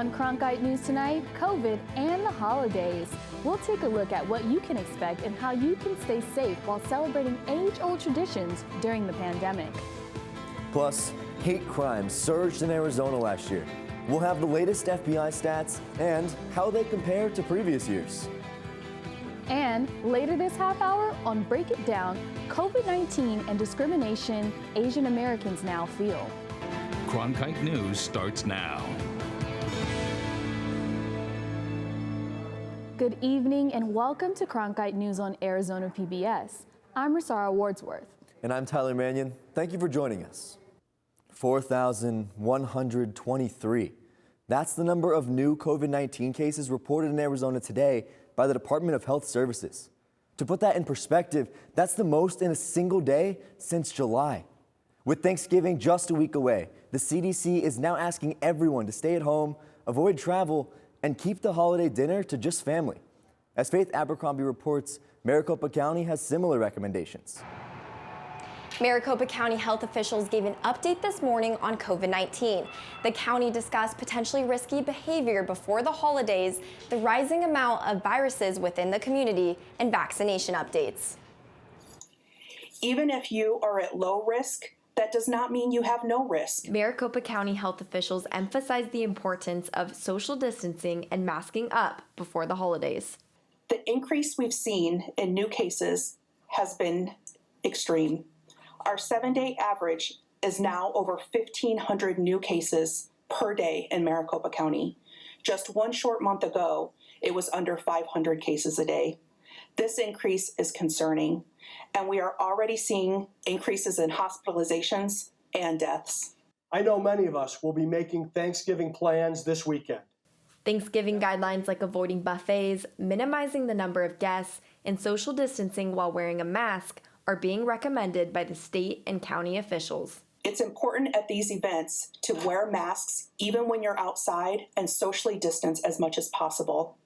On Cronkite News tonight, COVID and the holidays. We'll take a look at what you can expect and how you can stay safe while celebrating age-old traditions during the pandemic. Plus, hate crimes surged in Arizona last year. We'll have the latest FBI stats and how they compare to previous years. And later this half hour on Break It Down, COVID-19 and discrimination Asian Americans now feel. Cronkite News starts now. Good evening and welcome to Cronkite News on Arizona PBS. I'm Rosara Wardsworth. And I'm Tyler Mannion. Thank you for joining us. 4,123. That's the number of new COVID-19 cases reported in Arizona today by the Department of Health Services. To put that in perspective, that's the most in a single day since July. With Thanksgiving just a week away, the CDC is now asking everyone to stay at home, avoid travel, and keep the holiday dinner to just family. As Faith Abercrombie reports, Maricopa County has similar recommendations. Maricopa County health officials gave an update this morning on COVID-19. The county discussed potentially risky behavior before the holidays, the rising amount of viruses within the community, and vaccination updates. Even if you are at low risk, that does not mean you have no risk. Maricopa County health officials emphasized the importance of social distancing and masking up before the holidays. The increase we've seen in new cases has been extreme. Our 7-day average is now over 1,500 new cases per day in Maricopa County. Just one short month ago, it was under 500 cases a day. This increase is concerning, and we are already seeing increases in hospitalizations and deaths. I know many of us will be making Thanksgiving plans this weekend. Thanksgiving guidelines like avoiding buffets, minimizing the number of guests, and social distancing while wearing a mask are being recommended by the state and county officials. It's important at these events to wear masks even when you're outside and socially distance as much as possible.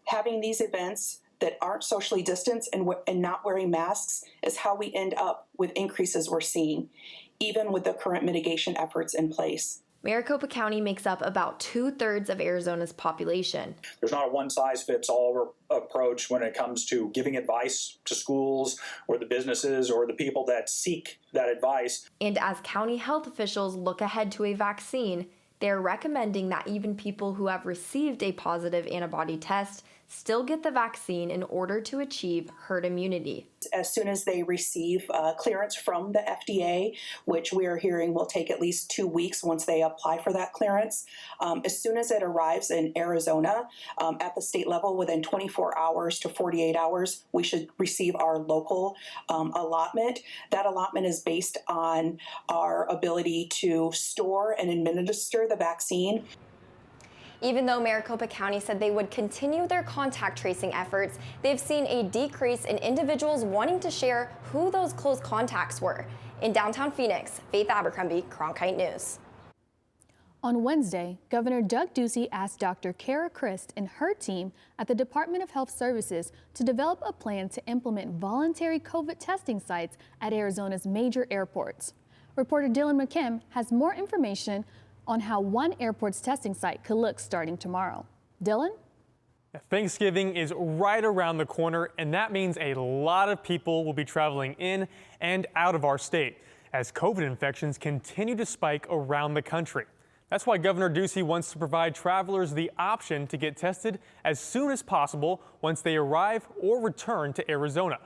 Having these events that aren't socially distanced and not wearing masks is how we end up with increases we're seeing, even with the current mitigation efforts in place. Maricopa County makes up about 2/3 of Arizona's population. There's not a one-size-fits-all approach when it comes to giving advice to schools or the businesses or the people that seek that advice. And as county health officials look ahead to a vaccine, they're recommending that even people who have received a positive antibody test still get the vaccine in order to achieve herd immunity. As soon as they receive clearance from the FDA, which we are hearing will take at least 2 weeks once they apply for that clearance, as soon as it arrives in Arizona at the state level within 24 hours to 48 hours, we should receive our local allotment. That allotment is based on our ability to store and administer the vaccine. Even though Maricopa County said they would continue their contact tracing efforts, they've seen a decrease in individuals wanting to share who those close contacts were. In downtown Phoenix, Faith Abercrombie, Cronkite News. On Wednesday, Governor Doug Ducey asked Dr. Kara Christ and her team at the Department of Health Services to develop a plan to implement voluntary COVID testing sites at Arizona's major airports. Reporter Dylan McKim has more information on how one airport's testing site could look starting tomorrow. Dylan? Thanksgiving is right around the corner, and that means a lot of people will be traveling in and out of our state as COVID infections continue to spike around the country. That's why Governor Ducey wants to provide travelers the option to get tested as soon as possible once they arrive or return to Arizona.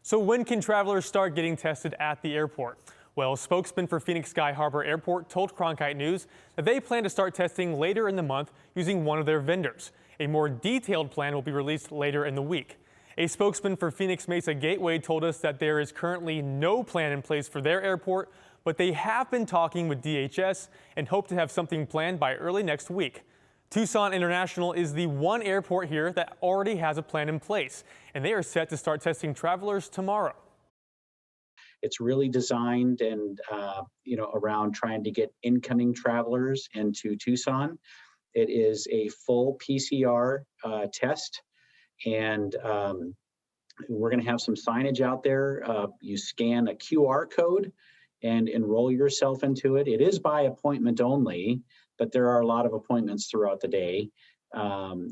So when can travelers start getting tested at the airport? Well, a spokesman for Phoenix Sky Harbor Airport told Cronkite News that they plan to start testing later in the month using one of their vendors. A more detailed plan will be released later in the week. A spokesman for Phoenix Mesa Gateway told us that there is currently no plan in place for their airport, but they have been talking with DHS and hope to have something planned by early next week. Tucson International is the one airport here that already has a plan in place, and they are set to start testing travelers tomorrow. It's really designed and around trying to get incoming travelers into Tucson. It is a full PCR test, and we're going to have some signage out there. You scan a QR code and enroll yourself into it. It is by appointment only. but there are a lot of appointments throughout the day.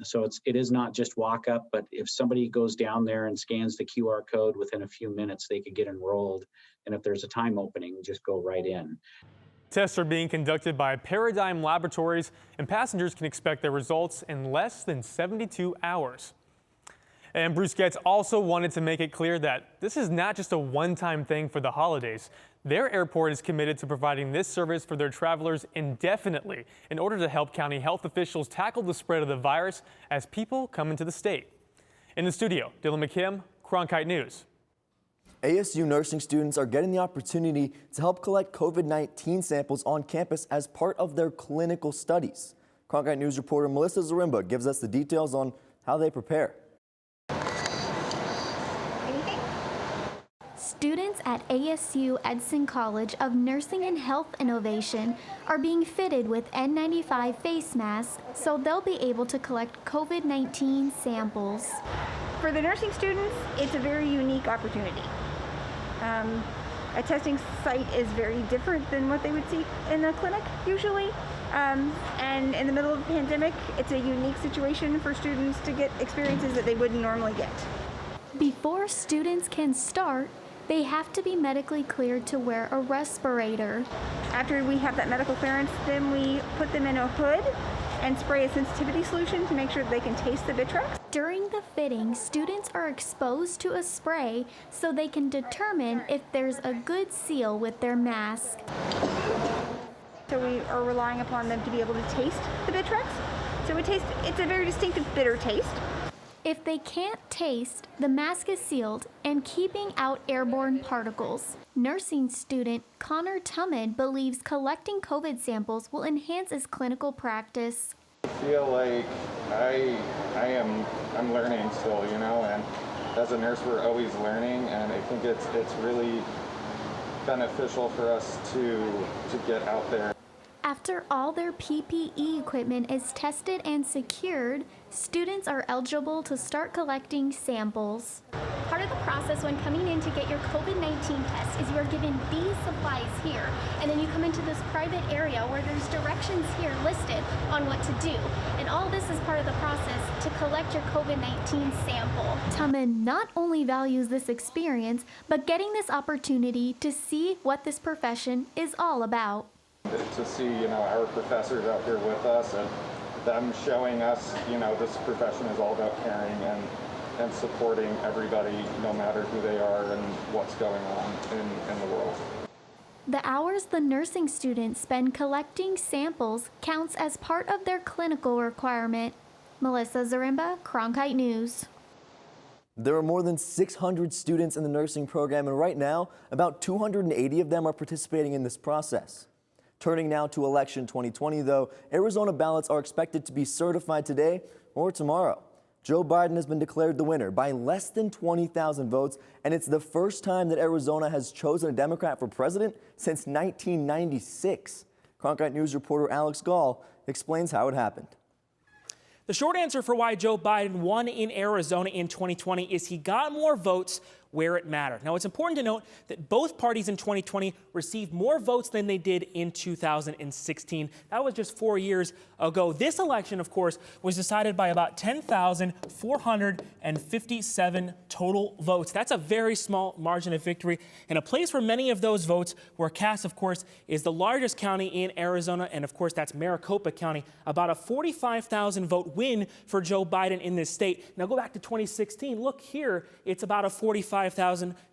So it is not just walk up, but if somebody goes down there and scans the QR code within a few minutes, they could get enrolled. And if there's a time opening, just go right in. Tests are being conducted by Paradigm Laboratories, and passengers can expect their results in less than 72 hours. And Bruce Getz also wanted to make it clear that this is not just a one-time thing for the holidays. Their airport is committed to providing this service for their travelers indefinitely in order to help county health officials tackle the spread of the virus as people come into the state. In the studio, Dylan McKim, Cronkite News. ASU nursing students are getting the opportunity to help collect COVID-19 samples on campus as part of their clinical studies. Cronkite News reporter Melissa Zarimba gives us the details on how they prepare. Students at ASU Edson College of Nursing and Health Innovation are being fitted with N95 face masks so they'll be able to collect COVID-19 samples. For the nursing students, it's a very unique opportunity. A testing site is very different than what they would see in the clinic usually. And in the middle of a pandemic, it's a unique situation for students to get experiences that they wouldn't normally get. Before students can start, they have to be medically cleared to wear a respirator. After we have that medical clearance, then we put them in a hood and spray a sensitivity solution to make sure that they can taste the Vitrex. During the fitting, students are exposed to a spray so they can determine if there's a good seal with their mask. So we are relying upon them to be able to taste the Vitrex. So it's a very distinctive bitter taste. If they can't taste, the mask is sealed and keeping out airborne particles. Nursing student Connor Tumman believes collecting COVID samples will enhance his clinical practice. I feel like I'm learning still, you know, and as a nurse we're always learning, and I think it's really beneficial for us to get out there. After all their PPE equipment is tested and secured, students are eligible to start collecting samples. Part of the process when coming in to get your COVID-19 test is you are given these supplies here, and then you come into this private area where there's directions here listed on what to do. And all this is part of the process to collect your COVID-19 sample. Tumman not only values this experience, but getting this opportunity to see what this profession is all about. To see, you know, our professors out here with us and them showing us, you know, this profession is all about caring and supporting everybody, no matter who they are and what's going on in the world. The hours the nursing students spend collecting samples counts as part of their clinical requirement. Melissa Zarimba, Cronkite News. There are more than 600 students in the nursing program, and right now, about 280 of them are participating in this process. Turning now to election 2020, though, Arizona ballots are expected to be certified today or tomorrow. Joe Biden has been declared the winner by less than 20,000 votes, and it's the first time that Arizona has chosen a Democrat for president since 1996. Cronkite News reporter Alex Gall explains how it happened. The short answer for why Joe Biden won in Arizona in 2020 is he got more votes where it mattered. Now, it's important to note that both parties in 2020 received more votes than they did in 2016. That was just 4 years ago. This election, of course, was decided by about 10,457 total votes. That's a very small margin of victory. And a place where many of those votes were cast, of course, is the largest county in Arizona. And of course, that's Maricopa County. About a 45,000 vote win for Joe Biden in this state. Now go back to 2016. Look here, it's about a 45,000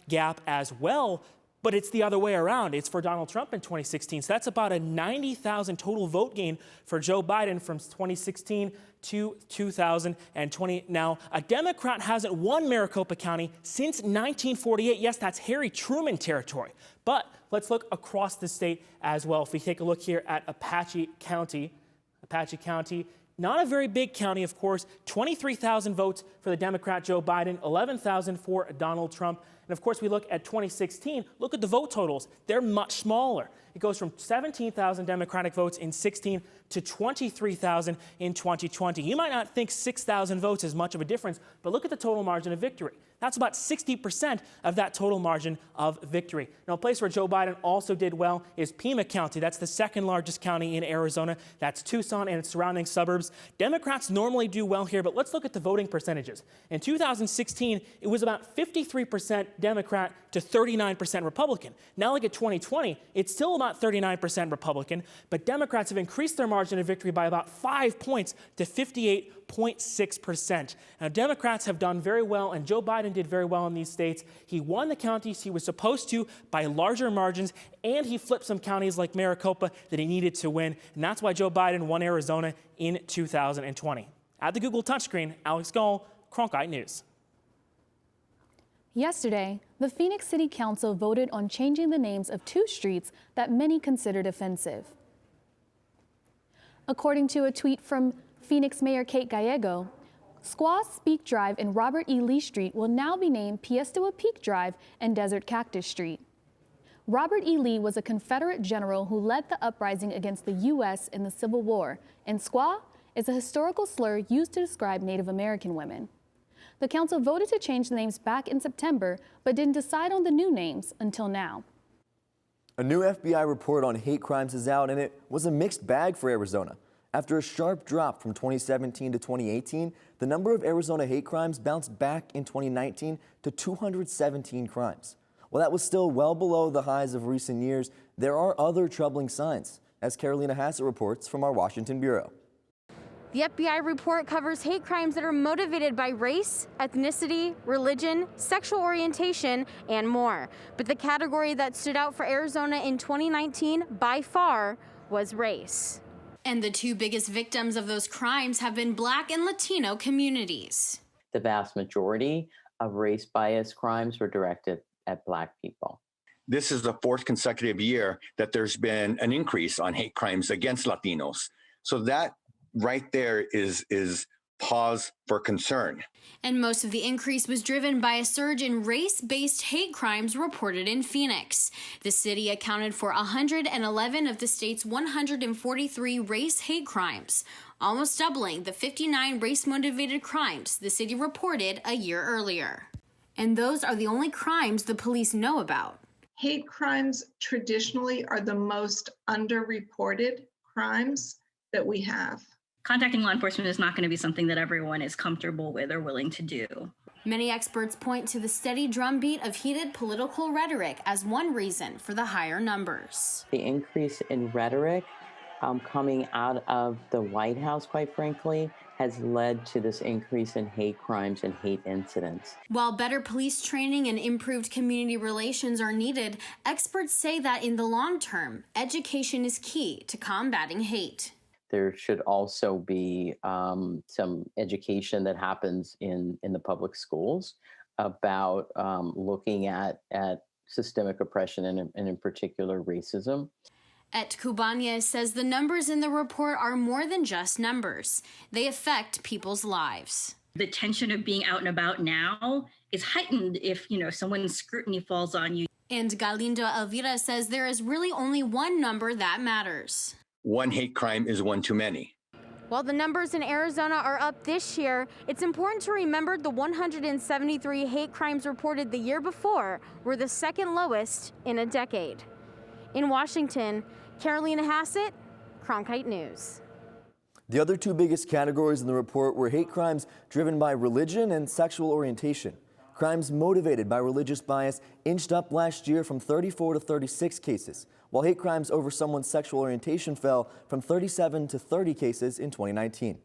gap as well, but it's the other way around. It's for Donald Trump in 2016. So that's about a 90,000 total vote gain for Joe Biden from 2016 to 2020. Now, a Democrat hasn't won Maricopa County since 1948. Yes, that's Harry Truman territory. But let's look across the state as well. If we take a look here at Apache County, not a very big county, of course, 23,000 votes for the Democrat Joe Biden, 11,000 for Donald Trump. And of course, we look at 2016, look at the vote totals. They're much smaller. It goes from 17,000 Democratic votes in 16 to 23,000 in 2020. You might not think 6,000 votes is much of a difference, but look at the total margin of victory. That's about 60% of that total margin of victory. Now, a place where Joe Biden also did well is Pima County. That's the second largest county in Arizona. That's Tucson and its surrounding suburbs. Democrats normally do well here, but let's look at the voting percentages. In 2016, it was about 53% Democrat to 39% Republican. Now look at 2020, it's still about 39% Republican, but Democrats have increased their margin of victory by about 5 points to 58.6%. Now, Democrats have done very well, and Joe Biden did very well in these states. He won the counties he was supposed to by larger margins, and he flipped some counties like Maricopa that he needed to win, and that's why Joe Biden won Arizona in 2020. At the Google touchscreen, Alex Gall, Cronkite News. Yesterday, the Phoenix City Council voted on changing the names of 2 streets that many considered offensive. According to a tweet from Phoenix Mayor Kate Gallego, Squaw Speak Drive and Robert E. Lee Street will now be named Piestewa Peak Drive and Desert Cactus Street. Robert E. Lee was a Confederate general who led the uprising against the U.S. in the Civil War, and squaw is a historical slur used to describe Native American women. The council voted to change the names back in September, but didn't decide on the new names until now. A new FBI report on hate crimes is out, and it was a mixed bag for Arizona. After a sharp drop from 2017 to 2018, the number of Arizona hate crimes bounced back in 2019 to 217 crimes. While that was still well below the highs of recent years, there are other troubling signs, as Carolina Hassett reports from our Washington bureau. The FBI report covers hate crimes that are motivated by race, ethnicity, religion, sexual orientation, and more. But the category that stood out for Arizona in 2019 by far was race. And the 2 biggest victims of those crimes have been Black and Latino communities. The vast majority of race-biased crimes were directed at Black people. This is the 4th consecutive year that there's been an increase on hate crimes against Latinos. So that right there is pause for concern. And most of the increase was driven by a surge in race-based hate crimes reported in Phoenix. The city accounted for 111 of the state's 143 race hate crimes, almost doubling the 59 race-motivated crimes the city reported a year earlier. And those are the only crimes the police know about. Hate crimes traditionally are the most underreported crimes that we have. Contacting law enforcement is not going to be something that everyone is comfortable with or willing to do. Many experts point to the steady drumbeat of heated political rhetoric as one reason for the higher numbers. The increase in rhetoric coming out of the White House, quite frankly, has led to this increase in hate crimes and hate incidents. While better police training and improved community relations are needed, experts say that in the long term, education is key to combating hate. There should also be some education that happens in the public schools about looking at systemic oppression and in particular racism. Et Cubania says the numbers in the report are more than just numbers. They affect people's lives. The tension of being out and about now is heightened if, someone's scrutiny falls on you. And Galindo Elvira says there is really only one number that matters. One hate crime is one too many. While the numbers in Arizona are up this year, it's important to remember the 173 hate crimes reported the year before were the second lowest in a decade. In Washington, Carolina Hassett, Cronkite News. The other 2 biggest categories in the report were hate crimes driven by religion and sexual orientation. Crimes motivated by religious bias inched up last year from 34 to 36 cases, while hate crimes over someone's sexual orientation fell from 37 to 30 cases in 2019.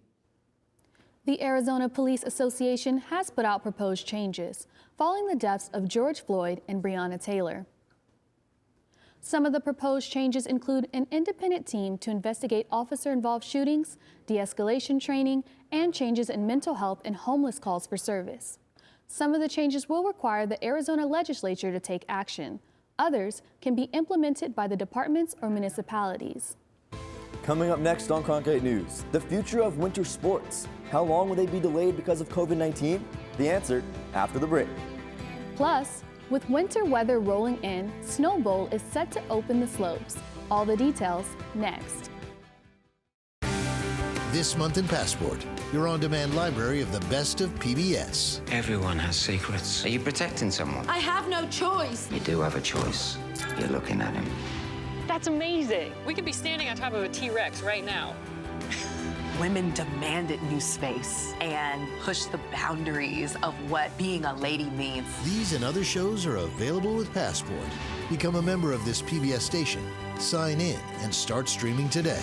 The Arizona Police Association has put out proposed changes following the deaths of George Floyd and Breonna Taylor. Some of the proposed changes include an independent team to investigate officer-involved shootings, de-escalation training, and changes in mental health and homeless calls for service. Some of the changes will require the Arizona legislature to take action. Others can be implemented by the departments or municipalities. Coming up next on Cronkite News, the future of winter sports. How long will they be delayed because of COVID-19? The answer after the break. Plus, with winter weather rolling in, Snow Bowl is set to open the slopes. All the details next. This month in Passport, your on-demand library of the best of PBS. Everyone has secrets. Are you protecting someone? I have no choice. You do have a choice. You're looking at him. That's amazing. We could be standing on top of a T-Rex right now. Women demanded new space and pushed the boundaries of what being a lady means. These and other shows are available with Passport. Become a member of this PBS station, sign in, and start streaming today.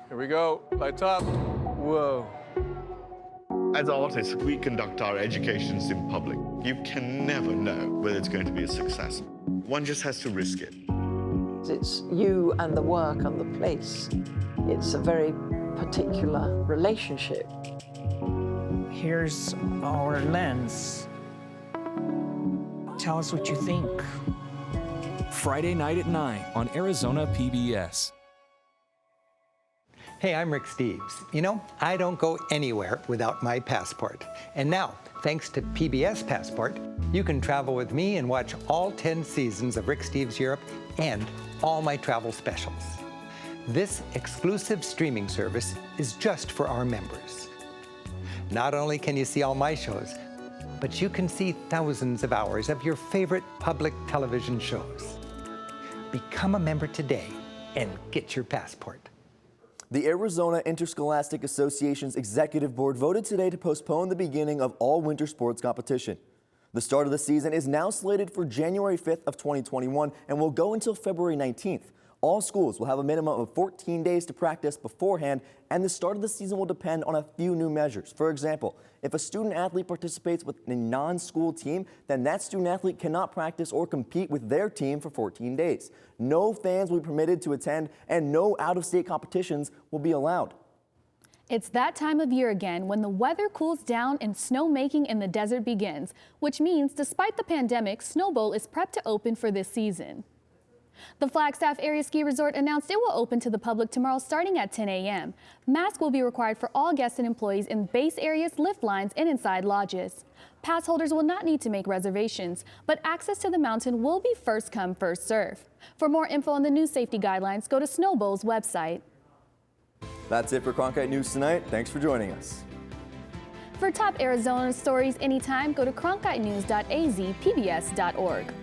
Here we go. Lights up. Whoa. As artists, we conduct our educations in public. You can never know whether it's going to be a success. One just has to risk it. It's you and the work and the place. It's a very particular relationship. Here's our lens. Tell us what you think. Friday night at 9 on Arizona PBS. Hey, I'm Rick Steves. You know, I don't go anywhere without my passport. And now, thanks to PBS Passport, you can travel with me and watch all 10 seasons of Rick Steves Europe and all my travel specials. This exclusive streaming service is just for our members. Not only can you see all my shows, but you can see thousands of hours of your favorite public television shows. Become a member today and get your passport. The Arizona Interscholastic Association's Executive Board voted today to postpone the beginning of all winter sports competition. The start of the season is now slated for January 5th of 2021 and will go until February 19th. All schools will have a minimum of 14 days to practice beforehand, and the start of the season will depend on a few new measures. For example, if a student athlete participates with a non-school team, then that student athlete cannot practice or compete with their team for 14 days. No fans will be permitted to attend, and no out-of-state competitions will be allowed. It's that time of year again when the weather cools down and snowmaking in the desert begins, which means despite the pandemic, Snow Bowl is prepped to open for this season. The Flagstaff Area Ski Resort announced it will open to the public tomorrow starting at 10 a.m. Masks will be required for all guests and employees in base areas, lift lines, and inside lodges. Pass holders will not need to make reservations, but access to the mountain will be first come, first serve. For more info on the new safety guidelines, go to Snow Bowl's website. That's it for Cronkite News tonight. Thanks for joining us. For top Arizona stories anytime, go to cronkitenews.azpbs.org.